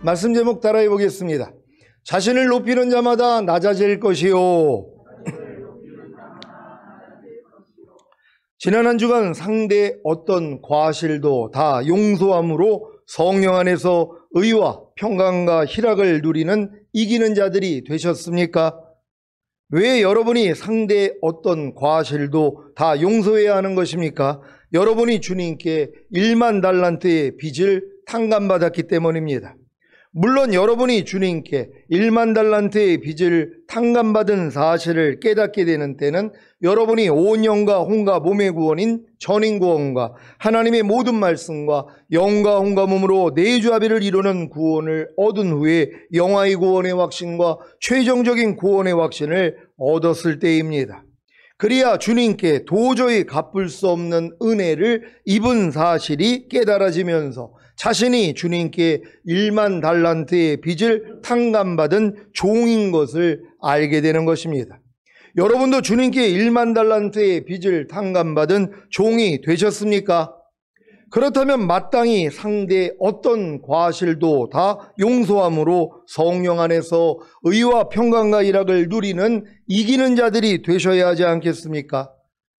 말씀 제목 따라해 보겠습니다. 자신을 높이는 자마다 낮아질 것이요. 지난 한 주간 상대의 어떤 과실도 다 용서함으로 성령 안에서 의와 평강과 희락을 누리는 이기는 자들이 되셨습니까? 왜 여러분이 상대의 어떤 과실도 다 용서해야 하는 것입니까? 여러분이 주님께 1만 달란트의 빚을 탕감받았기 때문입니다. 물론 여러분이 주님께 1만 달란트의 빚을 탕감받은 사실을 깨닫게 되는 때는 여러분이 온 영과 혼과 몸의 구원인 전인구원과 하나님의 모든 말씀과 영과 혼과 몸으로 내주합의를 이루는 구원을 얻은 후에 영화의 구원의 확신과 최종적인 구원의 확신을 얻었을 때입니다. 그래야 주님께 도저히 갚을 수 없는 은혜를 입은 사실이 깨달아지면서 자신이 주님께 1만 달란트의 빚을 탕감받은 종인 것을 알게 되는 것입니다. 여러분도 주님께 1만 달란트의 빚을 탕감받은 종이 되셨습니까? 그렇다면 마땅히 상대의 어떤 과실도 다 용서함으로 성령 안에서 의와 평강과 희락을 누리는 이기는 자들이 되셔야 하지 않겠습니까?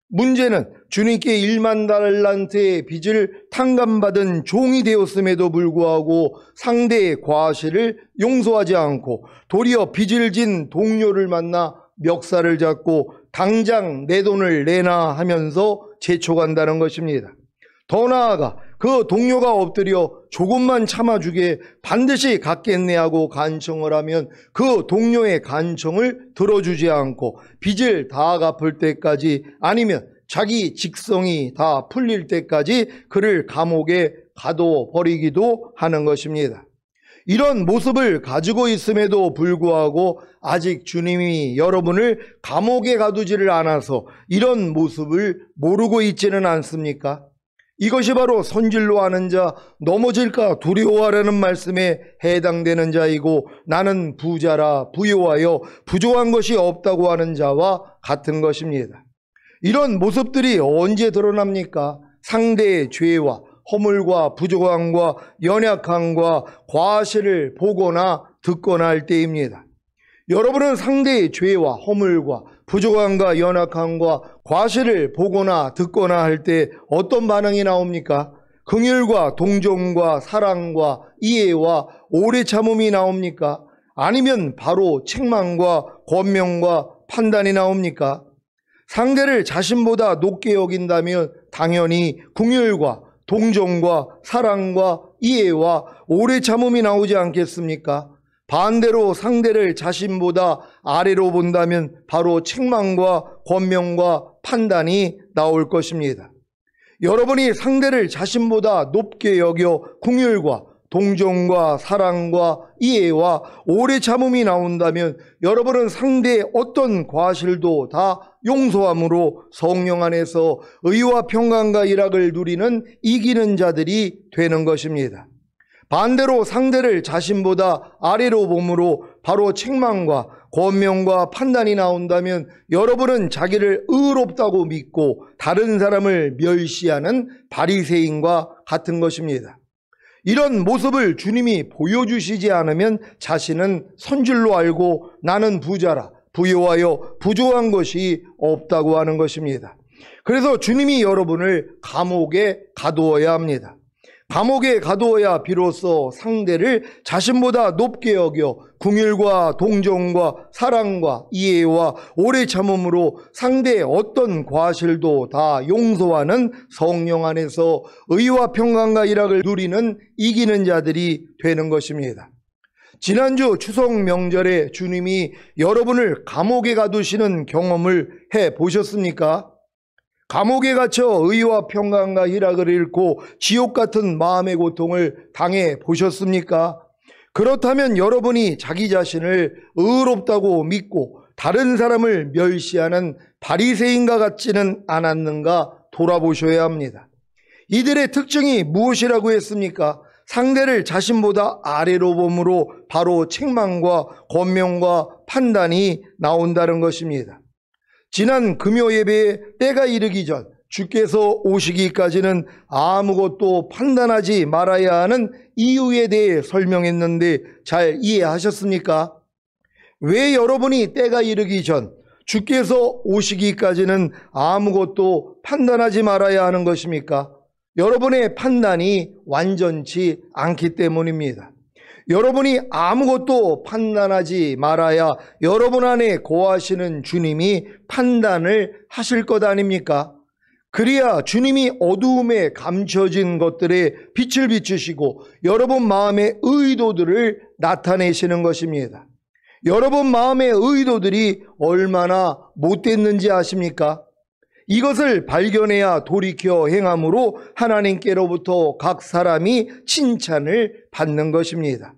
문제는 주님께 1만 달란트의 빚을 탕감받은 종이 되었음에도 불구하고 상대의 과실을 용서하지 않고 도리어 빚을 진 동료를 만나 멱살을 잡고 당장 내 돈을 내놔 하면서 재촉한다는 것입니다. 더 나아가 그 동료가 엎드려 조금만 참아주게 반드시 갚겠네 하고 간청을 하면 그 동료의 간청을 들어주지 않고 빚을 다 갚을 때까지 아니면 자기 직성이 다 풀릴 때까지 그를 감옥에 가둬버리기도 하는 것입니다. 이런 모습을 가지고 있음에도 불구하고 아직 주님이 여러분을 감옥에 가두지를 않아서 이런 모습을 모르고 있지는 않습니까? 이것이 바로 선질로 하는 자, 넘어질까 두려워하라는 말씀에 해당되는 자이고 나는 부자라 부요하여 부족한 것이 없다고 하는 자와 같은 것입니다. 이런 모습들이 언제 드러납니까? 상대의 죄와 허물과 부족함과 연약함과 과실을 보거나 듣거나 할 때입니다. 여러분은 상대의 죄와 허물과 부족함과 연약함과 과실을 보거나 듣거나 할 때 어떤 반응이 나옵니까? 긍휼과 동정과 사랑과 이해와 오래 참음이 나옵니까? 아니면 바로 책망과 권명과 판단이 나옵니까? 상대를 자신보다 높게 여긴다면 당연히 긍휼과 동정과 사랑과 이해와 오래 참음이 나오지 않겠습니까? 반대로 상대를 자신보다 아래로 본다면 바로 책망과 권명과 판단이 나올 것입니다. 여러분이 상대를 자신보다 높게 여겨 긍휼과 동정과 사랑과 이해와 오래 참음이 나온다면 여러분은 상대의 어떤 과실도 다 용서함으로 성령 안에서 의와 평강과 희락을 누리는 이기는 자들이 되는 것입니다. 반대로 상대를 자신보다 아래로 봄으로 바로 책망과 권명과 판단이 나온다면 여러분은 자기를 의롭다고 믿고 다른 사람을 멸시하는 바리새인과 같은 것입니다. 이런 모습을 주님이 보여주시지 않으면 자신은 선질로 알고 나는 부자라 부요하여 부족한 것이 없다고 하는 것입니다. 그래서 주님이 여러분을 감옥에 가두어야 합니다. 감옥에 가두어야 비로소 상대를 자신보다 높게 여겨 긍휼과 동정과 사랑과 이해와 오래 참음으로 상대의 어떤 과실도 다 용서하는 성령 안에서 의와 평강과 희락을 누리는 이기는 자들이 되는 것입니다. 지난주 추석 명절에 주님이 여러분을 감옥에 가두시는 경험을 해보셨습니까? 감옥에 갇혀 의와 평강과 희락을 잃고 지옥 같은 마음의 고통을 당해 보셨습니까? 그렇다면 여러분이 자기 자신을 의롭다고 믿고 다른 사람을 멸시하는 바리새인과 같지는 않았는가 돌아보셔야 합니다. 이들의 특징이 무엇이라고 했습니까? 상대를 자신보다 아래로 봄으로 바로 책망과 권명과 판단이 나온다는 것입니다. 지난 금요 예배에 때가 이르기 전 주께서 오시기까지는 아무것도 판단하지 말아야 하는 이유에 대해 설명했는데 잘 이해하셨습니까? 왜 여러분이 때가 이르기 전 주께서 오시기까지는 아무것도 판단하지 말아야 하는 것입니까? 여러분의 판단이 완전치 않기 때문입니다. 여러분이 아무것도 판단하지 말아야 여러분 안에 거하시는 주님이 판단을 하실 것 아닙니까? 그래야 주님이 어두움에 감춰진 것들에 빛을 비추시고 여러분 마음의 의도들을 나타내시는 것입니다. 여러분 마음의 의도들이 얼마나 못됐는지 아십니까? 이것을 발견해야 돌이켜 행함으로 하나님께로부터 각 사람이 칭찬을 받는 것입니다.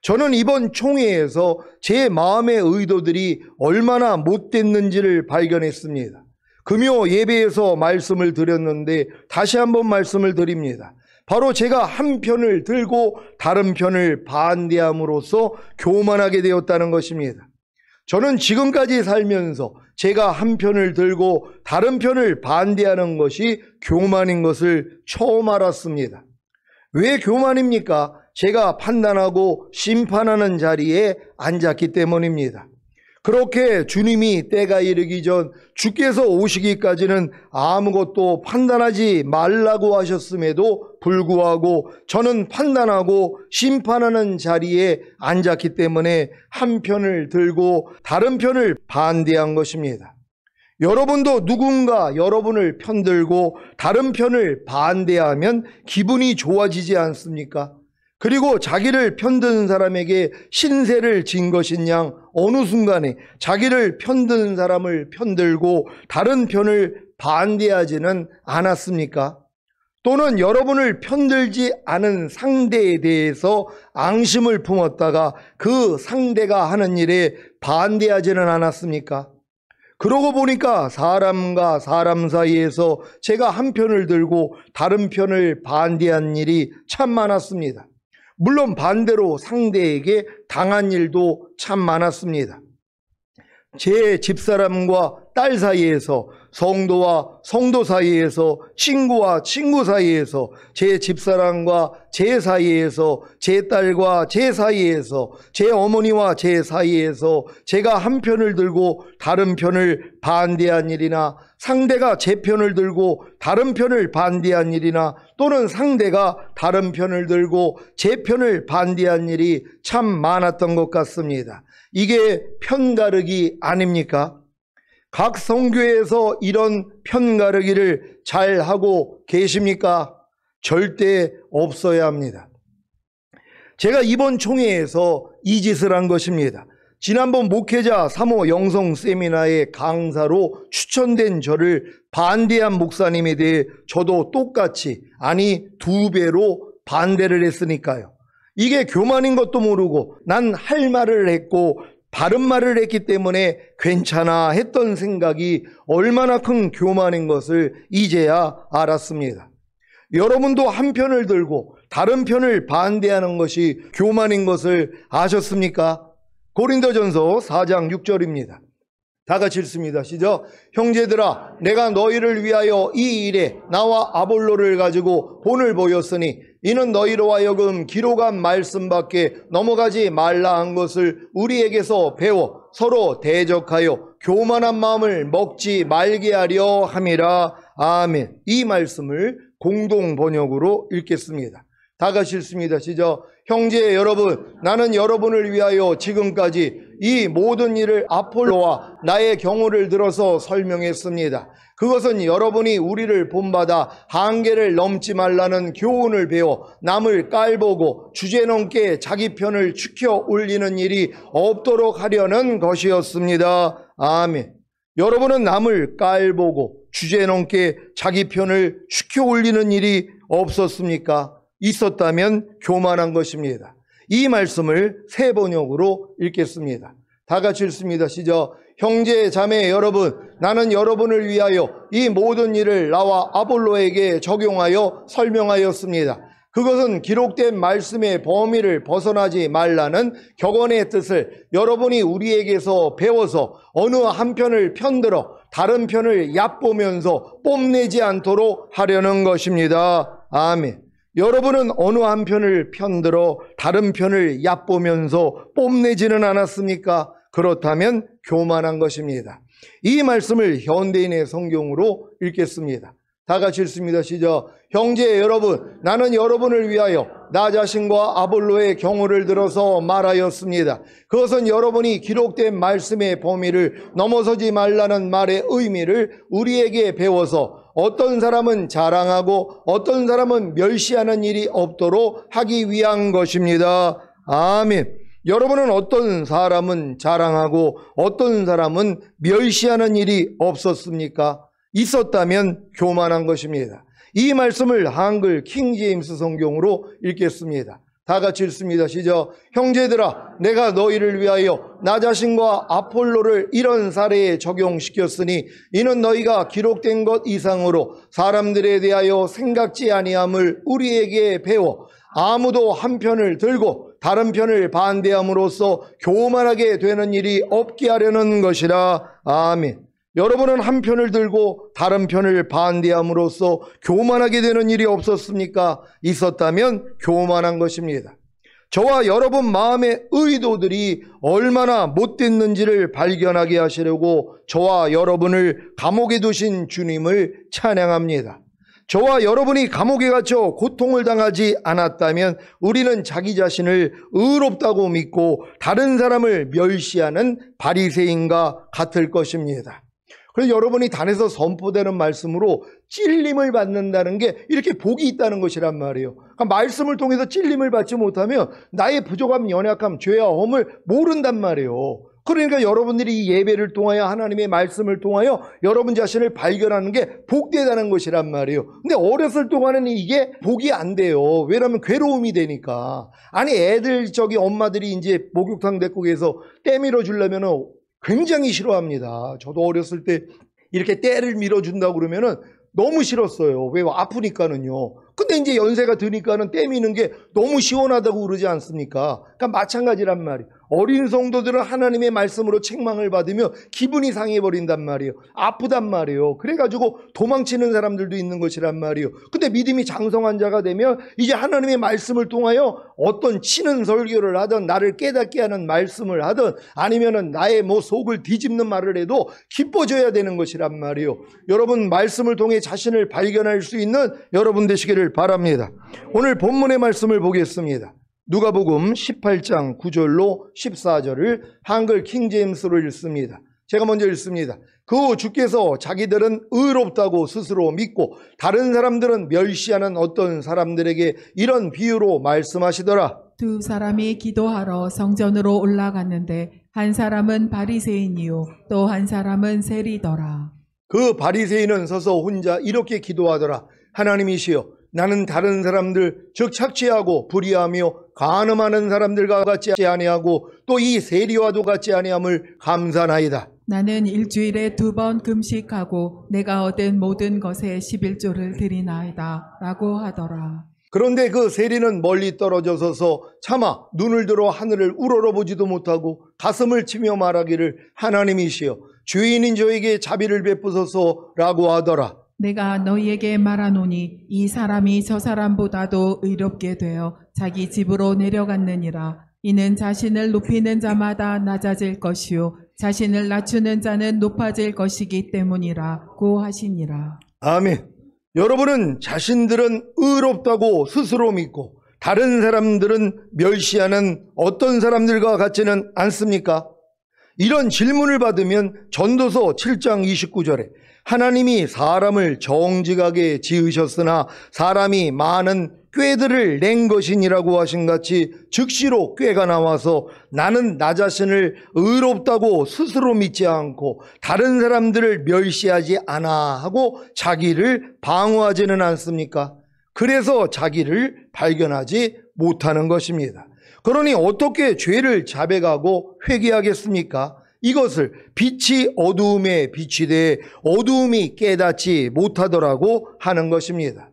저는 이번 총회에서 제 마음의 의도들이 얼마나 못됐는지를 발견했습니다. 금요 예배에서 말씀을 드렸는데 다시 한번 말씀을 드립니다. 바로 제가 한 편을 들고 다른 편을 반대함으로써 교만하게 되었다는 것입니다. 저는 지금까지 살면서 제가 한 편을 들고 다른 편을 반대하는 것이 교만인 것을 처음 알았습니다. 왜 교만입니까? 제가 판단하고 심판하는 자리에 앉았기 때문입니다. 그렇게 주님이 때가 이르기 전 주께서 오시기까지는 아무것도 판단하지 말라고 하셨음에도 불구하고 저는 판단하고 심판하는 자리에 앉았기 때문에 한 편을 들고 다른 편을 반대한 것입니다. 여러분도 누군가 여러분을 편들고 다른 편을 반대하면 기분이 좋아지지 않습니까? 그리고 자기를 편드는 사람에게 신세를 진 것인 양 어느 순간에 자기를 편드는 사람을 편들고 다른 편을 반대하지는 않았습니까? 또는 여러분을 편들지 않은 상대에 대해서 앙심을 품었다가 그 상대가 하는 일에 반대하지는 않았습니까? 그러고 보니까 사람과 사람 사이에서 제가 한 편을 들고 다른 편을 반대한 일이 참 많았습니다. 물론 반대로 상대에게 당한 일도 참 많았습니다. 제 집사람과 딸 사이에서, 성도와 성도 사이에서, 친구와 친구 사이에서, 제 집사람과 제 사이에서, 제 딸과 제 사이에서, 제 어머니와 제 사이에서 제가 한 편을 들고 다른 편을 반대한 일이나 상대가 제 편을 들고 다른 편을 반대한 일이나 또는 상대가 다른 편을 들고 제 편을 반대한 일이 참 많았던 것 같습니다. 이게 편가르기 아닙니까? 각 성교에서 이런 편가르기를 잘 하고 계십니까? 절대 없어야 합니다. 제가 이번 총회에서 이 짓을 한 것입니다. 지난번 목회자 3호 영성 세미나의 강사로 추천된 저를 반대한 목사님에 대해 저도 똑같이, 아니 2배로 반대를 했으니까요. 이게 교만인 것도 모르고 난 할 말을 했고 바른 말을 했기 때문에 괜찮아 했던 생각이 얼마나 큰 교만인 것을 이제야 알았습니다. 여러분도 한 편을 들고 다른 편을 반대하는 것이 교만인 것을 아셨습니까? 고린도전서 4장 6절입니다. 다 같이 읽습니다. 시작. 형제들아, 내가 너희를 위하여 이 일에 나와 아볼로를 가지고 본을 보였으니 이는 너희로 하여금 기록한 말씀밖에 넘어가지 말라 한 것을 우리에게서 배워 서로 대적하여 교만한 마음을 먹지 말게 하려 함이라. 아멘. 이 말씀을 공동 번역으로 읽겠습니다. 다 같이 읽습니다. 시작. 형제 여러분, 나는 여러분을 위하여 지금까지 이 모든 일을 아폴로와 나의 경우를 들어서 설명했습니다. 그것은 여러분이 우리를 본받아 한계를 넘지 말라는 교훈을 배워 남을 깔보고 주제넘게 자기 편을 축혀 올리는 일이 없도록 하려는 것이었습니다. 아멘. 여러분은 남을 깔보고 주제넘게 자기 편을 축혀 올리는 일이 없었습니까? 있었다면 교만한 것입니다. 이 말씀을 새 번역으로 읽겠습니다. 다 같이 읽습니다. 시작. 형제 자매 여러분, 나는 여러분을 위하여 이 모든 일을 나와 아볼로에게 적용하여 설명하였습니다. 그것은 기록된 말씀의 범위를 벗어나지 말라는 격언의 뜻을 여러분이 우리에게서 배워서 어느 한편을 편들어 다른 편을 얕보면서 뽐내지 않도록 하려는 것입니다. 아멘. 여러분은 어느 한 편을 편들어 다른 편을 얕보면서 뽐내지는 않았습니까? 그렇다면 교만한 것입니다. 이 말씀을 현대인의 성경으로 읽겠습니다. 다 같이 읽습니다. 시작. 형제 여러분, 나는 여러분을 위하여 나 자신과 아볼로의 경우를 들어서 말하였습니다. 그것은 여러분이 기록된 말씀의 범위를 넘어서지 말라는 말의 의미를 우리에게 배워서 어떤 사람은 자랑하고 어떤 사람은 멸시하는 일이 없도록 하기 위한 것입니다. 아멘. 여러분은 어떤 사람은 자랑하고 어떤 사람은 멸시하는 일이 없었습니까? 있었다면 교만한 것입니다. 이 말씀을 한글 킹제임스 성경으로 읽겠습니다. 다 같이 읽습니다. 시작. 형제들아, 내가 너희를 위하여 나 자신과 아폴로를 이런 사례에 적용시켰으니 이는 너희가 기록된 것 이상으로 사람들에 대하여 생각지 아니함을 우리에게 배워 아무도 한 편을 들고 다른 편을 반대함으로써 교만하게 되는 일이 없게 하려는 것이라. 아멘. 여러분은 한 편을 들고 다른 편을 반대함으로써 교만하게 되는 일이 없었습니까? 있었다면 교만한 것입니다. 저와 여러분 마음의 의도들이 얼마나 못됐는지를 발견하게 하시려고 저와 여러분을 감옥에 두신 주님을 찬양합니다. 저와 여러분이 감옥에 갇혀 고통을 당하지 않았다면 우리는 자기 자신을 의롭다고 믿고 다른 사람을 멸시하는 바리새인과 같을 것입니다. 그래서 여러분이 단에서 선포되는 말씀으로 찔림을 받는다는 게 이렇게 복이 있다는 것이란 말이에요. 그러니까 말씀을 통해서 찔림을 받지 못하면 나의 부족함, 연약함, 죄와 험을 모른단 말이에요. 그러니까 여러분들이 이 예배를 통하여 하나님의 말씀을 통하여 여러분 자신을 발견하는 게 복되다는 것이란 말이에요. 근데 어렸을 동안에는 이게 복이 안 돼요. 왜냐하면 괴로움이 되니까. 아니 애들 엄마들이 이제 목욕탕 데리고에서 때 밀어 주려면은 굉장히 싫어합니다. 저도 어렸을 때 이렇게 때를 밀어준다고 그러면은 너무 싫었어요. 왜? 아프니까는요. 근데 이제 연세가 드니까는 때 미는 게 너무 시원하다고 그러지 않습니까? 그러니까 마찬가지란 말이에요. 어린 성도들은 하나님의 말씀으로 책망을 받으며 기분이 상해버린단 말이에요. 아프단 말이에요. 그래가지고 도망치는 사람들도 있는 것이란 말이에요. 근데 믿음이 장성한 자가 되면 이제 하나님의 말씀을 통하여 어떤 치는 설교를 하든 나를 깨닫게 하는 말씀을 하든 아니면은 나의 속을 뒤집는 말을 해도 기뻐져야 되는 것이란 말이에요. 여러분 말씀을 통해 자신을 발견할 수 있는 여러분 되시기를 바랍니다. 오늘 본문의 말씀을 보겠습니다. 누가복음 18장 9절로 14절을 한글 킹제임스로 읽습니다. 제가 먼저 읽습니다. 그 후 주께서 자기들은 의롭다고 스스로 믿고 다른 사람들은 멸시하는 어떤 사람들에게 이런 비유로 말씀하시더라. 두 사람이 기도하러 성전으로 올라갔는데 한 사람은 바리새인이요 또 한 사람은 세리더라. 그 바리새인은 서서 혼자 이렇게 기도하더라. 하나님이시여, 나는 다른 사람들 즉 착취하고 불의하며 간음하는 사람들과 같지 아니하고 또 이 세리와도 같지 아니함을 감사나이다. 나는 일주일에 2번 금식하고 내가 얻은 모든 것에 11조를 드리나이다 라고 하더라. 그런데 그 세리는 멀리 떨어져 서서 차마 눈을 들어 하늘을 우러러보지도 못하고 가슴을 치며 말하기를 하나님이시여 주인인 저에게 자비를 베푸소서라고 하더라. 내가 너희에게 말하노니 이 사람이 저 사람보다도 의롭게 되어 자기 집으로 내려갔느니라. 이는 자신을 높이는 자마다 낮아질 것이요 자신을 낮추는 자는 높아질 것이기 때문이라고 하시니라. 아멘. 여러분은 자신들은 의롭다고 스스로 믿고 다른 사람들은 멸시하는 어떤 사람들과 같지는 않습니까? 이런 질문을 받으면 전도서 7장 29절에 하나님이 사람을 정직하게 지으셨으나 사람이 많은 꾀들을 낸 것이니라고 하신 같이 즉시로 꾀가 나와서 나는 나 자신을 의롭다고 스스로 믿지 않고 다른 사람들을 멸시하지 않아 하고 자기를 방어하지는 않습니까? 그래서 자기를 발견하지 못하는 것입니다. 그러니 어떻게 죄를 자백하고 회개하겠습니까? 이것을 빛이 어두움에 비치되 어두움이 깨닫지 못하더라고 하는 것입니다.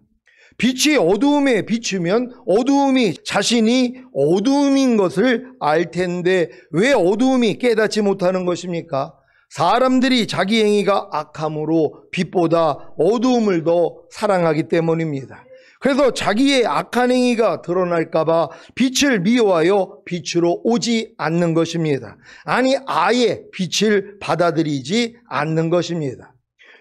빛이 어두움에 비추면 어두움이 자신이 어두움인 것을 알 텐데 왜 어두움이 깨닫지 못하는 것입니까? 사람들이 자기 행위가 악함으로 빛보다 어두움을 더 사랑하기 때문입니다. 그래서 자기의 악한 행위가 드러날까봐 빛을 미워하여 빛으로 오지 않는 것입니다. 아니, 아예 빛을 받아들이지 않는 것입니다.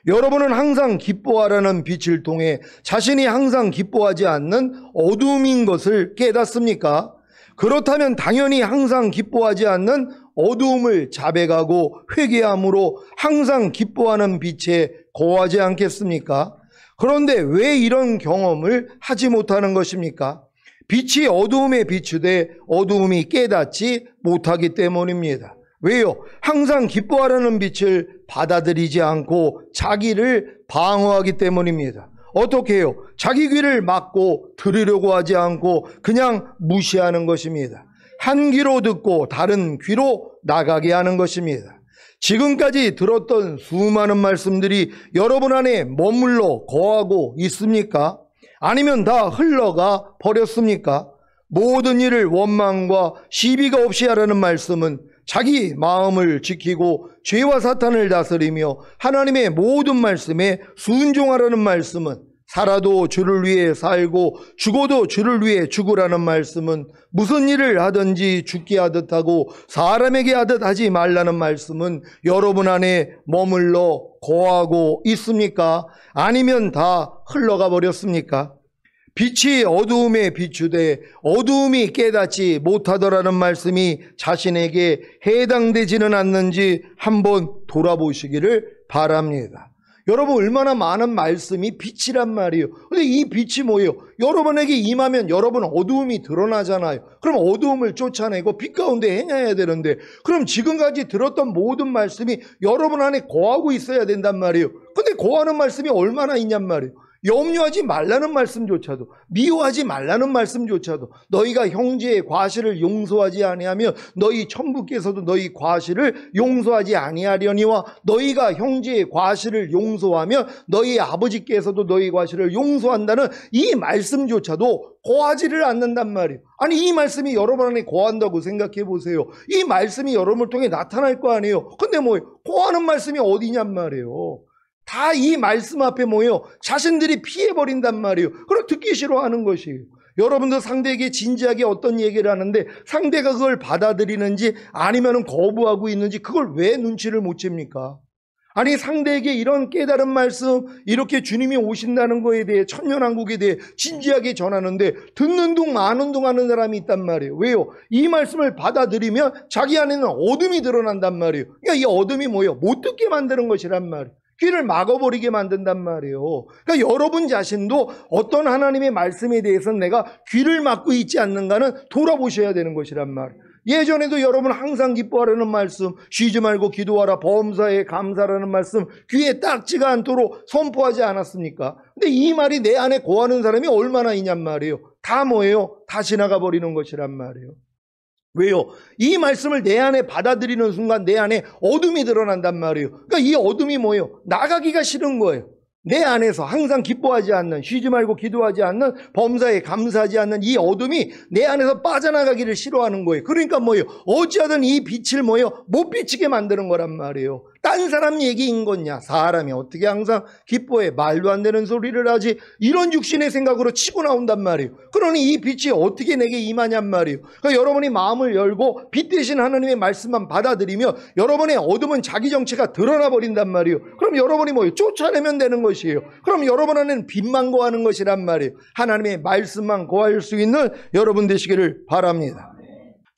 여러분은 항상 기뻐하라는 빛을 통해 자신이 항상 기뻐하지 않는 어둠인 것을 깨닫습니까? 그렇다면 당연히 항상 기뻐하지 않는 어두움을 자백하고 회개함으로 항상 기뻐하는 빛에 거하지 않겠습니까? 그런데 왜 이런 경험을 하지 못하는 것입니까? 빛이 어두움에 비추되 어두움이 깨닫지 못하기 때문입니다. 왜요? 항상 기뻐하라는 빛을 받아들이지 않고 자기를 방어하기 때문입니다. 어떻게 해요? 자기 귀를 막고 들으려고 하지 않고 그냥 무시하는 것입니다. 한 귀로 듣고 다른 귀로 나가게 하는 것입니다. 지금까지 들었던 수많은 말씀들이 여러분 안에 머물러 거하고 있습니까? 아니면 다 흘러가 버렸습니까? 모든 일을 원망과 시비가 없이 하라는 말씀은 자기 마음을 지키고 죄와 사탄을 다스리며 하나님의 모든 말씀에 순종하라는 말씀은 살아도 주를 위해 살고 죽어도 주를 위해 죽으라는 말씀은 무슨 일을 하든지 죽게 하듯 하고 사람에게 하듯 하지 말라는 말씀은 여러분 안에 머물러 거하고 있습니까? 아니면 다 흘러가 버렸습니까? 빛이 어두움에 비추되 어두움이 깨닫지 못하더라는 말씀이 자신에게 해당되지는 않는지 한번 돌아보시기를 바랍니다. 여러분, 얼마나 많은 말씀이 빛이란 말이에요. 근데 이 빛이 뭐예요? 여러분에게 임하면 여러분 어두움이 드러나잖아요. 그럼 어두움을 쫓아내고 빛 가운데 행해야 되는데, 그럼 지금까지 들었던 모든 말씀이 여러분 안에 거하고 있어야 된단 말이에요. 근데 거하는 말씀이 얼마나 있냔 말이에요. 염려하지 말라는 말씀조차도, 미워하지 말라는 말씀조차도, 너희가 형제의 과실을 용서하지 아니하며 너희 천부께서도 너희 과실을 용서하지 아니하려니와 너희가 형제의 과실을 용서하며 너희 아버지께서도 너희 과실을 용서한다는 이 말씀조차도 거하지를 않는단 말이에요. 아니, 이 말씀이 여러분 안에 거한다고 생각해 보세요. 이 말씀이 여러분을 통해 나타날 거 아니에요. 근데 뭐예요? 거하는 말씀이 어디냔 말이에요. 다 이 말씀 앞에 모여 자신들이 피해버린단 말이에요. 그럼 듣기 싫어하는 것이에요. 여러분도 상대에게 진지하게 어떤 얘기를 하는데 상대가 그걸 받아들이는지 아니면 거부하고 있는지 그걸 왜 눈치를 못 챕니까? 아니, 상대에게 이런 깨달은 말씀, 이렇게 주님이 오신다는 거에 대해, 천년왕국에 대해 진지하게 전하는데 듣는 둥 마는 둥 하는 사람이 있단 말이에요. 왜요? 이 말씀을 받아들이면 자기 안에는 어둠이 드러난단 말이에요. 그러니까 이 어둠이 뭐예요? 못 듣게 만드는 것이란 말이에요. 귀를 막아버리게 만든단 말이에요. 그러니까 여러분 자신도 어떤 하나님의 말씀에 대해서는 내가 귀를 막고 있지 않는가는 돌아보셔야 되는 것이란 말이에요. 예전에도 여러분 항상 기뻐하라는 말씀, 쉬지 말고 기도하라, 범사에 감사라는 말씀 귀에 딱지가 않도록 선포하지 않았습니까? 근데 이 말이 내 안에 거하는 사람이 얼마나 있냔 말이에요. 다 뭐예요? 다 지나가 버리는 것이란 말이에요. 왜요? 이 말씀을 내 안에 받아들이는 순간 내 안에 어둠이 드러난단 말이에요. 그러니까 이 어둠이 뭐예요? 나가기가 싫은 거예요. 내 안에서 항상 기뻐하지 않는, 쉬지 말고 기도하지 않는, 범사에 감사하지 않는 이 어둠이 내 안에서 빠져나가기를 싫어하는 거예요. 그러니까 뭐예요? 어찌하든 이 빛을 뭐예요? 못 비치게 만드는 거란 말이에요. 딴 사람 얘기인 거냐? 사람이 어떻게 항상 기뻐해? 말도 안 되는 소리를 하지? 이런 육신의 생각으로 치고 나온단 말이에요. 그러니 이 빛이 어떻게 내게 임하냔 말이에요. 그러니까 여러분이 마음을 열고 빛 대신 하나님의 말씀만 받아들이며 여러분의 어둠은 자기 정체가 드러나 버린단 말이에요. 그럼 여러분이 뭐예요? 쫓아내면 되는 것이에요. 그럼 여러분 안에는 빛만 거하는 것이란 말이에요. 하나님의 말씀만 거할 수 있는 여러분 되시기를 바랍니다.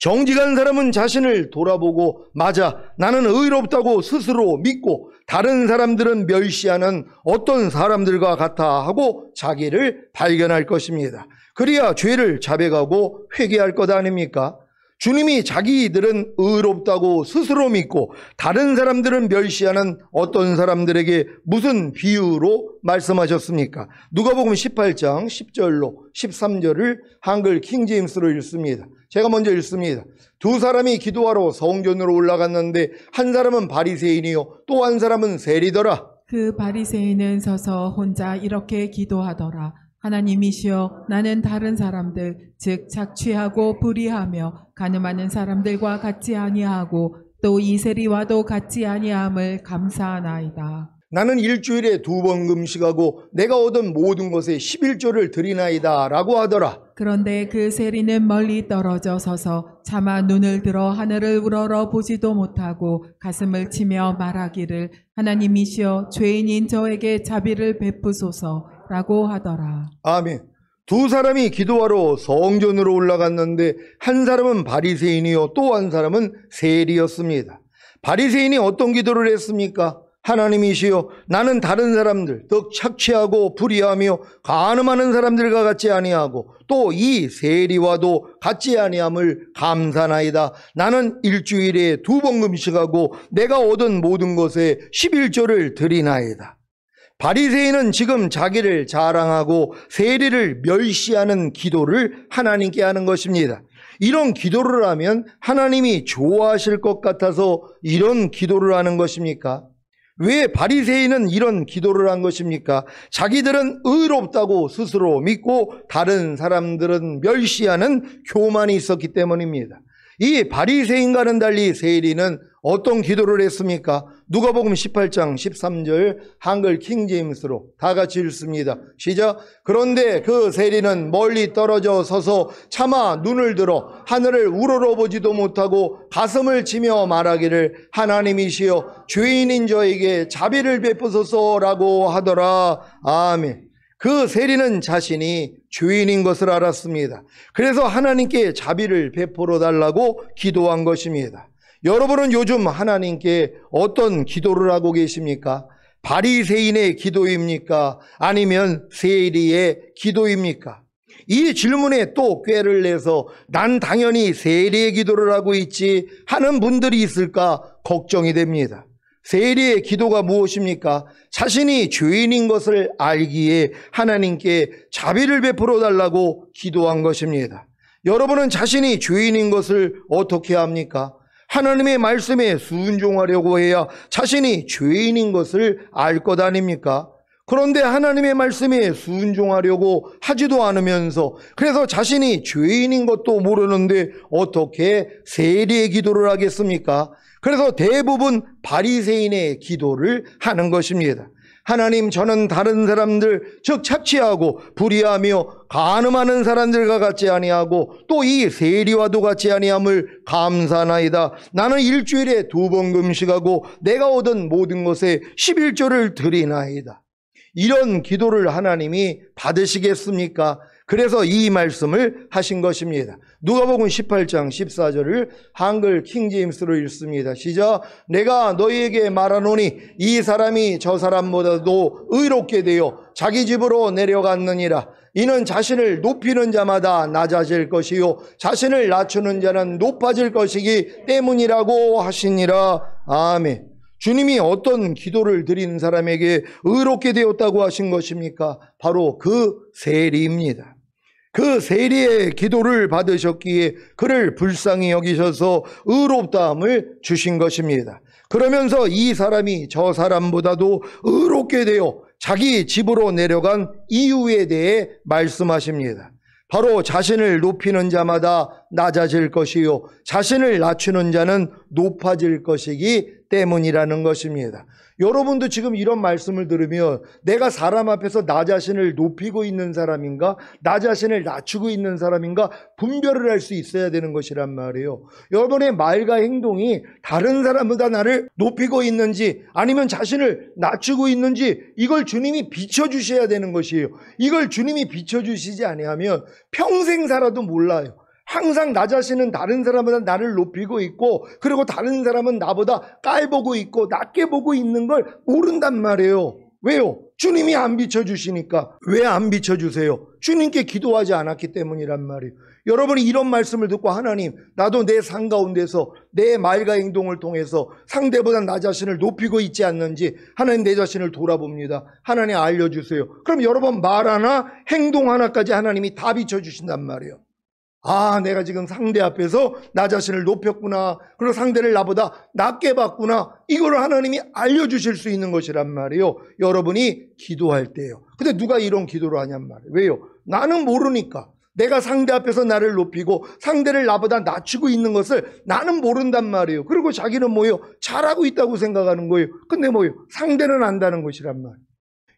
정직한 사람은 자신을 돌아보고 맞아, 나는 의롭다고 스스로 믿고 다른 사람들은 멸시하는 어떤 사람들과 같아 하고 자기를 발견할 것입니다. 그래야 죄를 자백하고 회개할 것 아닙니까? 주님이 자기들은 의롭다고 스스로 믿고 다른 사람들은 멸시하는 어떤 사람들에게 무슨 비유로 말씀하셨습니까? 누가복음 18장 10절로 13절을 한글 킹제임스로 읽습니다. 제가 먼저 읽습니다. 두 사람이 기도하러 성전으로 올라갔는데 한 사람은 바리새인이요 또 한 사람은 세리더라. 그 바리새인은 서서 혼자 이렇게 기도하더라. 하나님이시여, 나는 다른 사람들 즉 착취하고 불의하며 간음하는 사람들과 같이 아니하고 또 이 세리와도 같지 아니함을 감사하나이다. 나는 일주일에 2번 금식하고 내가 얻은 모든 것에 11조를 드리나이다 라고 하더라. 그런데 그 세리는 멀리 떨어져 서서 차마 눈을 들어 하늘을 우러러 보지도 못하고 가슴을 치며 말하기를 하나님이시여 죄인인 저에게 자비를 베푸소서라고 하더라. 아멘. 2사람이 기도하러 성전으로 올라갔는데 한 사람은 바리새인이요 또 한 사람은 세리였습니다. 바리새인이 어떤 기도를 했습니까? 하나님이시여 나는 다른 사람들 더 착취하고 불의하며 간음하는 사람들과 같지 아니하고 또 이 세리와도 같지 아니함을 감사나이다. 나는 일주일에 2번 금식하고 내가 얻은 모든 것에 11조를 드리나이다. 바리새인은 지금 자기를 자랑하고 세리를 멸시하는 기도를 하나님께 하는 것입니다. 이런 기도를 하면 하나님이 좋아하실 것 같아서 이런 기도를 하는 것입니까? 왜 바리새인은 이런 기도를 한 것입니까? 자기들은 의롭다고 스스로 믿고 다른 사람들은 멸시하는 교만이 있었기 때문입니다. 이 바리새인과는 달리 세리는 어떤 기도를 했습니까? 누가복음 18장 13절 한글 킹제임스로 다 같이 읽습니다. 시작. 그런데 그 세리는 멀리 떨어져 서서 차마 눈을 들어 하늘을 우러러보지도 못하고 가슴을 치며 말하기를 하나님이시여 죄인인 저에게 자비를 베푸소서라고 하더라. 아멘. 그 세리는 자신이 죄인인 것을 알았습니다. 그래서 하나님께 자비를 베풀어 달라고 기도한 것입니다. 여러분은 요즘 하나님께 어떤 기도를 하고 계십니까? 바리새인의 기도입니까? 아니면 세리의 기도입니까? 이 질문에 또 꾀를 내서 난 당연히 세리의 기도를 하고 있지 하는 분들이 있을까 걱정이 됩니다. 세리의 기도가 무엇입니까? 자신이 죄인인 것을 알기에 하나님께 자비를 베풀어 달라고 기도한 것입니다. 여러분은 자신이 죄인인 것을 어떻게 합니까? 하나님의 말씀에 순종하려고 해야 자신이 죄인인 것을 알 것 아닙니까? 그런데 하나님의 말씀에 순종하려고 하지도 않으면서 그래서 자신이 죄인인 것도 모르는데 어떻게 세리의 기도를 하겠습니까? 그래서 대부분 바리새인의 기도를 하는 것입니다. 하나님, 저는 다른 사람들 즉 착취하고 불의하며 간음하는 사람들과 같지 아니하고 또 이 세리와도 같지 아니함을 감사나이다. 나는 일주일에 2번 금식하고 내가 얻은 모든 것에 11조를 드리나이다. 이런 기도를 하나님이 받으시겠습니까? 그래서 이 말씀을 하신 것입니다. 누가복음 18장 14절을 한글 킹제임스로 읽습니다. 시작. 내가 너희에게 말하노니 이 사람이 저 사람보다도 의롭게 되어 자기 집으로 내려갔느니라. 이는 자신을 높이는 자마다 낮아질 것이요 자신을 낮추는 자는 높아질 것이기 때문이라고 하시니라. 아멘. 주님이 어떤 기도를 드린 사람에게 의롭게 되었다고 하신 것입니까? 바로 그 세리입니다. 그 세리의 기도를 받으셨기에 그를 불쌍히 여기셔서 의롭다함을 주신 것입니다. 그러면서 이 사람이 저 사람보다도 의롭게 되어 자기 집으로 내려간 이유에 대해 말씀하십니다. 바로 자신을 높이는 자마다 낮아질 것이요 자신을 낮추는 자는 높아질 것이기 때문이라는 것입니다. 여러분도 지금 이런 말씀을 들으면 내가 사람 앞에서 나 자신을 높이고 있는 사람인가 나 자신을 낮추고 있는 사람인가 분별을 할 수 있어야 되는 것이란 말이에요. 여러분의 말과 행동이 다른 사람보다 나를 높이고 있는지 아니면 자신을 낮추고 있는지 이걸 주님이 비춰주셔야 되는 것이에요. 이걸 주님이 비춰주시지 아니하면 평생 살아도 몰라요. 항상 나 자신은 다른 사람보다 나를 높이고 있고 그리고 다른 사람은 나보다 깔보고 있고 낮게 보고 있는 걸 모른단 말이에요. 왜요? 주님이 안 비춰주시니까. 왜 안 비춰주세요? 주님께 기도하지 않았기 때문이란 말이에요. 여러분이 이런 말씀을 듣고 하나님 나도 내 삶 가운데서 내 말과 행동을 통해서 상대보다 나 자신을 높이고 있지 않는지 하나님 내 자신을 돌아봅니다. 하나님 알려주세요. 그럼 여러분 말 하나 행동 하나까지 하나님이 다 비춰주신단 말이에요. 아, 내가 지금 상대 앞에서 나 자신을 높였구나. 그리고 상대를 나보다 낮게 봤구나. 이걸 하나님이 알려주실 수 있는 것이란 말이에요. 여러분이 기도할 때요. 근데 누가 이런 기도를 하냔 말이에요. 왜요? 나는 모르니까. 내가 상대 앞에서 나를 높이고 상대를 나보다 낮추고 있는 것을 나는 모른단 말이에요. 그리고 자기는 뭐예요? 잘하고 있다고 생각하는 거예요. 근데 뭐예요? 상대는 안다는 것이란 말이에요.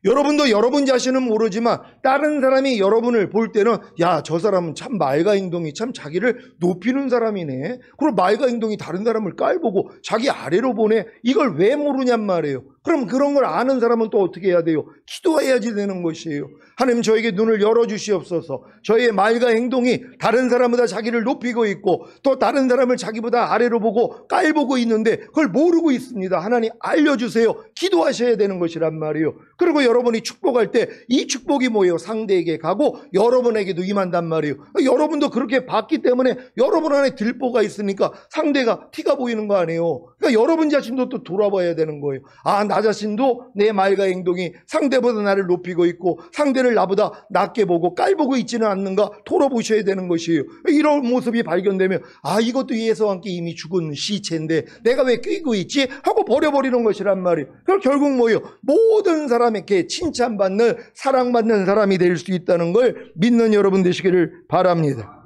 여러분도 여러분 자신은 모르지만 다른 사람이 여러분을 볼 때는 야, 저 사람은 참 말과 행동이 참 자기를 높이는 사람이네. 그리고 말과 행동이 다른 사람을 깔보고 자기 아래로 보내. 이걸 왜 모르냔 말이에요. 그럼 그런 걸 아는 사람은 또 어떻게 해야 돼요? 기도해야지 되는 것이에요. 하나님, 저에게 눈을 열어주시옵소서. 저의 말과 행동이 다른 사람보다 자기를 높이고 있고 또 다른 사람을 자기보다 아래로 보고 깔보고 있는데 그걸 모르고 있습니다. 하나님 알려주세요. 기도하셔야 되는 것이란 말이에요. 그리고 여러분이 축복할 때 이 축복이 뭐예요? 상대에게 가고 여러분에게도 임한단 말이에요. 여러분도 그렇게 받기 때문에 여러분 안에 들보가 있으니까 상대가 티가 보이는 거 아니에요. 그러니까 여러분 자신도 또 돌아봐야 되는 거예요. 아, 나 자신도 내 말과 행동이 상대보다 나를 높이고 있고 상대를 나보다 낮게 보고 깔보고 있지는 않는가 돌아보셔야 되는 것이에요. 이런 모습이 발견되면 아, 이것도 예수와 함께 이미 죽은 시체인데 내가 왜 끼고 있지? 하고 버려버리는 것이란 말이에요. 그럼 결국 뭐예요? 모든 사람에게 칭찬받는 사랑받는 사람이 될 수 있다는 걸 믿는 여러분 되시기를 바랍니다.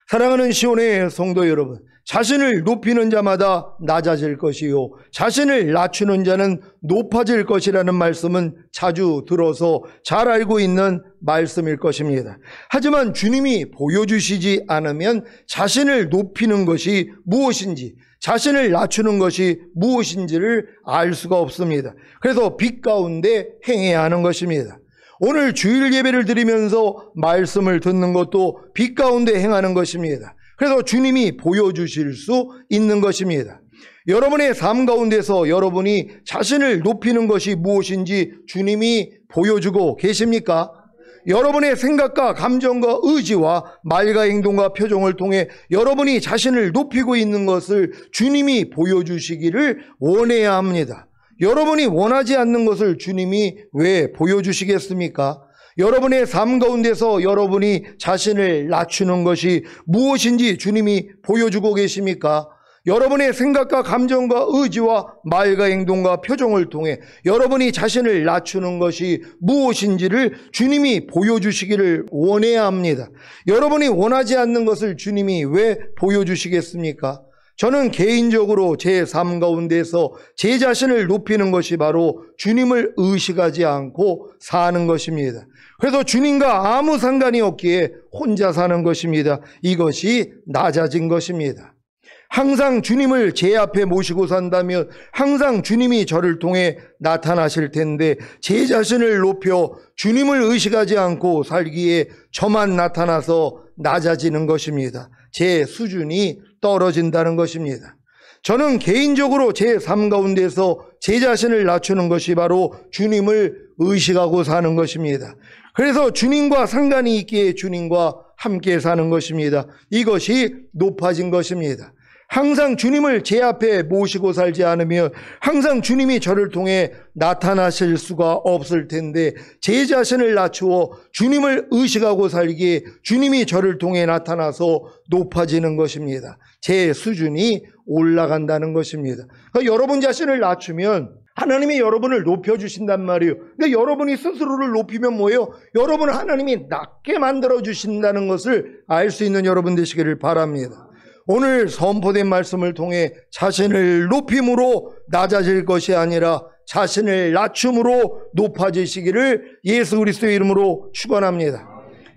사랑하는 시온의 성도 여러분, 자신을 높이는 자마다 낮아질 것이요 자신을 낮추는 자는 높아질 것이라는 말씀은 자주 들어서 잘 알고 있는 말씀일 것입니다. 하지만 주님이 보여주시지 않으면 자신을 높이는 것이 무엇인지 자신을 낮추는 것이 무엇인지를 알 수가 없습니다. 그래서 빛 가운데 행해야 하는 것입니다. 오늘 주일 예배를 드리면서 말씀을 듣는 것도 빛 가운데 행하는 것입니다. 그래서 주님이 보여주실 수 있는 것입니다. 여러분의 삶 가운데서 여러분이 자신을 높이는 것이 무엇인지 주님이 보여주고 계십니까? 여러분의 생각과 감정과 의지와 말과 행동과 표정을 통해 여러분이 자신을 높이고 있는 것을 주님이 보여주시기를 원해야 합니다. 여러분이 원하지 않는 것을 주님이 왜 보여주시겠습니까? 여러분의 삶 가운데서 여러분이 자신을 낮추는 것이 무엇인지 주님이 보여주고 계십니까? 여러분의 생각과 감정과 의지와 말과 행동과 표정을 통해 여러분이 자신을 낮추는 것이 무엇인지를 주님이 보여주시기를 원해야 합니다. 여러분이 원하지 않는 것을 주님이 왜 보여주시겠습니까? 저는 개인적으로 제 삶 가운데서 제 자신을 높이는 것이 바로 주님을 의식하지 않고 사는 것입니다. 그래서 주님과 아무 상관이 없기에 혼자 사는 것입니다. 이것이 낮아진 것입니다. 항상 주님을 제 앞에 모시고 산다면 항상 주님이 저를 통해 나타나실 텐데 제 자신을 높여 주님을 의식하지 않고 살기에 저만 나타나서 낮아지는 것입니다. 제 수준이 떨어진다는 것입니다. 저는 개인적으로 제 삶 가운데서 제 자신을 낮추는 것이 바로 주님을 의식하고 사는 것입니다. 그래서 주님과 상관이 있기에 주님과 함께 사는 것입니다. 이것이 높아진 것입니다. 항상 주님을 제 앞에 모시고 살지 않으면 항상 주님이 저를 통해 나타나실 수가 없을 텐데 제 자신을 낮추어 주님을 의식하고 살기에 주님이 저를 통해 나타나서 높아지는 것입니다. 제 수준이 올라간다는 것입니다. 그러니까 여러분 자신을 낮추면 하나님이 여러분을 높여주신단 말이에요. 근데 여러분이 스스로를 높이면 뭐예요? 여러분을 하나님이 낮게 만들어주신다는 것을 알 수 있는 여러분 되시기를 바랍니다. 오늘 선포된 말씀을 통해 자신을 높임으로 낮아질 것이 아니라 자신을 낮춤으로 높아지시기를 예수 그리스도의 이름으로 축원합니다.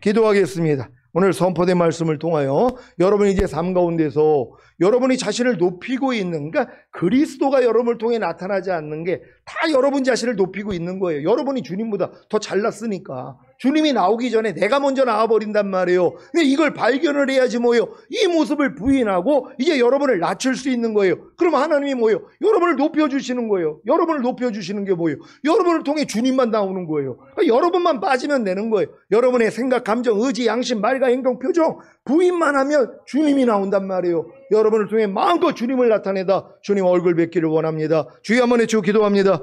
기도하겠습니다. 오늘 선포된 말씀을 통하여 여러분이 이제 삶 가운데서 여러분이 자신을 높이고 있는, 그러니까 그리스도가 여러분을 통해 나타나지 않는 게 다 여러분 자신을 높이고 있는 거예요. 여러분이 주님보다 더 잘났으니까. 주님이 나오기 전에 내가 먼저 나와버린단 말이에요. 근데 이걸 발견을 해야지 뭐예요? 이 모습을 부인하고 이제 여러분을 낮출 수 있는 거예요. 그럼 하나님이 뭐예요? 여러분을 높여주시는 거예요. 여러분을 높여주시는 게 뭐예요? 여러분을 통해 주님만 나오는 거예요. 그러니까 여러분만 빠지면 되는 거예요. 여러분의 생각, 감정, 의지, 양심, 말과 행동, 표정 부인만 하면 주님이 나온단 말이에요. 여러분을 통해 마음껏 주님을 나타내다 주님 얼굴 뵙기를 원합니다. 주여 한번 외치고 기도합니다.